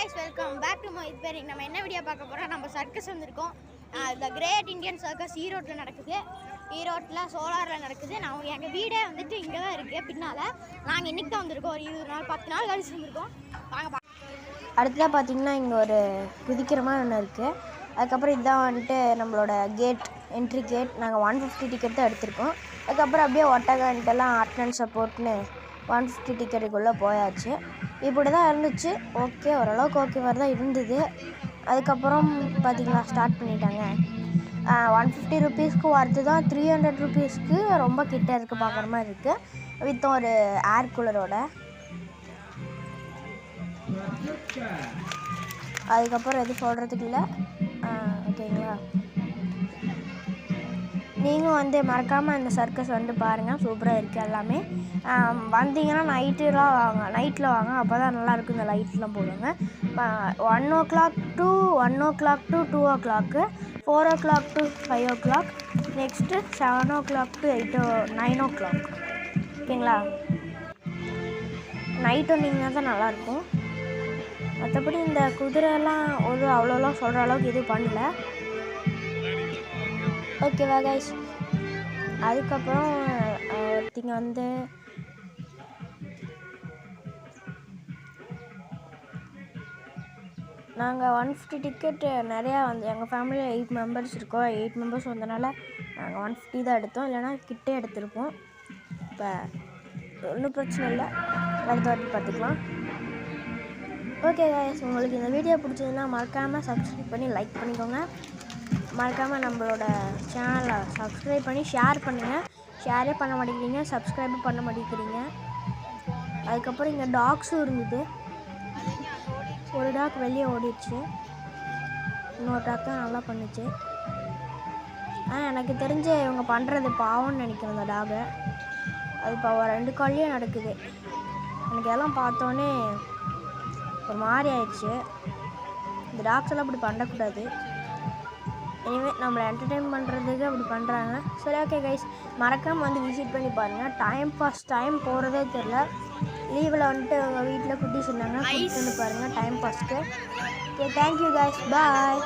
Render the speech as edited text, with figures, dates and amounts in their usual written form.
guys, welcome back to my video. நம்ம என்ன video பார்க்க போறோம்? நம்ம சர்க்கஸ் வந்திருக்கோம். தி கிரேட் இந்தியன் சர்க்கஸ் ஈரோட்ல நடக்குது. ஈரோட்ல சோலார்ல நடக்குது. நான் எங்க வீடே வந்துட்டு இங்க தான் இருக்கு பின்னால. நாங்க இன்னைக்கு தான் வந்திருக்கோம். ஒரு 20 நாள் 10 நாள் கழிச்சு வந்திருக்கோம். வாங்க அடுத்ததா பாத்தீங்கன்னா இங்க ஒரு குதிக்கிற மாதிரி ஒன்று இருக்கு. அதுக்கப்புறம் இதுதான் வந்துட்டு நம்மளோட கேட், என்ட்ரி கேட். நாங்கள் 150 டிக்கெட் தான் எடுத்திருக்கோம். அதுக்கப்புறம் அப்படியே ஒட்டகன்ட்டெல்லாம் அட்டனன்ஸ் சப்போர்ட்னு 150 டிக்கெட்டுக்குள்ளே போயாச்சு. இப்படி தான் இருந்துச்சு. ஓகே, ஓரளவுக்கு ஓகே மாதிரி தான் இருந்தது. அதுக்கப்புறம் பார்த்திங்களா ஸ்டார்ட் பண்ணிட்டாங்க. 150 ருபீஸ்க்கு வரது தான் 300 ருபீஸ்க்கு ரொம்ப கிட்ட இருக்குது, பார்க்குற மாதிரி இருக்குது. வித் ஒரு ஏர் கூலரோட. அதுக்கப்புறம் எதுவும் சொல்கிறதுக்கு இல்லை. ஓகேங்களா, நீங்களும் வந்து மறக்காமல் இந்த சர்க்கஸ் வந்து பாருங்கள். சூப்பராக இருக்குது எல்லாமே. வந்தீங்கன்னா நைட்டில் வாங்க. அப்போ தான் நல்லாயிருக்கும். இந்த லைட்லாம் போடுவாங்க. 1 o'clock to 2 o'clock, 4 o'clock to 5 o'clock, next 7 o'clock to 9 o'clock. ஓகேங்களா, நைட் வந்தீங்கன்னா தான் நல்லாயிருக்கும். மற்றபடி இந்த குதிரைலாம் அவ்வளோலாம் சொல்கிற அளவுக்கு எதுவும் பண்ணல. ஓகேவா கைஸ். அதுக்கப்புறம் ஒருத்திங்க வந்து நாங்கள் 150 டிக்கெட் நிறையா வந்து எங்கள் ஃபேமிலியில் 8 மெம்பர்ஸ் இருக்கோம். 8 மெம்பர்ஸ் வந்தனால நாங்கள் 150 தான் எடுத்தோம். இல்லைனா கிட்டே எடுத்திருப்போம். இப்போ ஒன்றும் பிரச்சனை இல்லை, அடுத்த வாட்டி பார்த்துக்கலாம். ஓகே கைஸ், உங்களுக்கு இந்த வீடியோ பிடிச்சதுன்னா மறக்காமல் சப்ஸ்கிரைப் பண்ணி லைக் பண்ணிக்கோங்க. மறக்காமல் நம்மளோட சேனலை சப்ஸ்கிரைப் பண்ணி ஷேர் பண்ணுங்கள். ஷேரே பண்ண மாட்டேங்கிறீங்க, சப்ஸ்கிரைபும் பண்ண மாட்டேங்கிறீங்க. அதுக்கப்புறம் இங்கே டாக்ஸும் இருந்தது. ஒரு டாக் வெளியே ஓடிடுச்சு, இன்னொரு டாக் தான் நல்லா பண்ணுச்சு. எனக்கு தெரிஞ்சு இவங்க பண்ணுறது பாவம்னு நினைக்கிறேன் அந்த டாகை. அது இப்போ 2 கால்லையும் நடக்குது. எனக்கு இதெல்லாம் பார்த்தோன்னே ஒரு மாதிரி ஆயிடுச்சு. இந்த டாக்ஸ் எல்லாம் அப்படி பண்ணக்கூடாது. இனிமேல் நம்மளை என்டர்டெயின் பண்ணுறதுக்கு அப்படி பண்ணுறாங்க. சரி, ஓகே கைஸ், மறக்காமல் வந்து விசிட் பண்ணி பாருங்கள். டைம் போகிறதே தெரில. லீவில் வந்துட்டு உங்கள் வீட்டில் குட்டீஸ் இருந்தாங்க, கூட்டிட்டு பாருங்கள் டைம் பாஸ்க்கு. ஓகே, தேங்க்யூ கைஸ், பாய்.